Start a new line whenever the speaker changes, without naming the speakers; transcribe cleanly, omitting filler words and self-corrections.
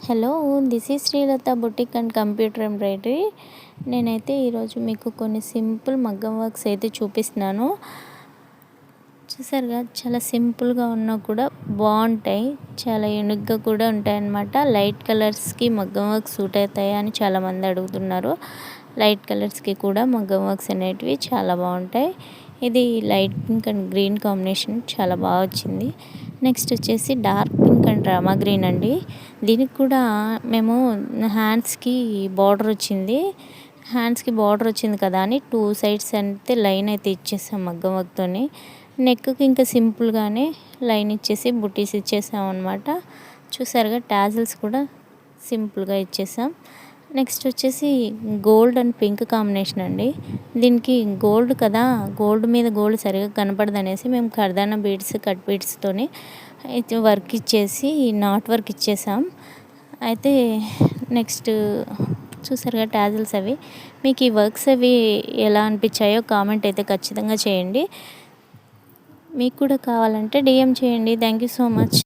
Hello, this is Srilatha boutique and computer embroidery. నేనైతే ఈరోజు మీకు కొన్ని సింపుల్ మగ్గం వర్క్స్ అయితే చూపిస్తున్నాను. చూసారుగా, చాలా సింపుల్గా ఉన్నా కూడా బాగుంటాయి, చాలా యూనిక్గా కూడా ఉంటాయి అన్నమాట. లైట్ కలర్స్కి మగ్గం వర్క్ సూట్ అవుతాయి అని చాలామంది అడుగుతున్నారు. లైట్ కలర్స్కి కూడా మగ్గం వర్క్స్ అనేటివి చాలా బాగుంటాయి. ఇది light pink and green combination చాలా బాగా వచ్చింది. నెక్స్ట్ వచ్చేసి dark pink and Rama green అండి. దీనికి కూడా మేము హ్యాండ్స్కి బార్డర్ వచ్చింది. హ్యాండ్స్కి బార్డర్ వచ్చింది కదా అని 2 సైడ్స్ అయితే లైన్ అయితే ఇచ్చేసాం మగ్గం వర్క్తోని. నెక్కి ఇంకా సింపుల్గానే లైన్ ఇచ్చేసి బుటీస్ ఇచ్చేసాం అనమాట. చూసారుగా, టాజిల్స్ కూడా సింపుల్గా ఇచ్చేసాం. నెక్స్ట్ వచ్చేసి గోల్డ్ అండ్ పింక్ కాంబినేషన్ అండి. దీనికి గోల్డ్ కదా, గోల్డ్ మీద గోల్డ్ సరిగా కనపడదు అనేసి మేము కర్దానా బీడ్స్, కట్ బీడ్స్తోని అయితే వర్క్ ఇచ్చేసి నాట్ వర్క్ ఇచ్చేసాం. అయితే నెక్స్ట్ చూసారుగా టాజిల్స్ అవి. మీకు ఈ వర్క్స్ అవి ఎలా అనిపించాయో కామెంట్ అయితే ఖచ్చితంగా చేయండి. మీకు కూడా కావాలంటే DM చేయండి. Thank you so much.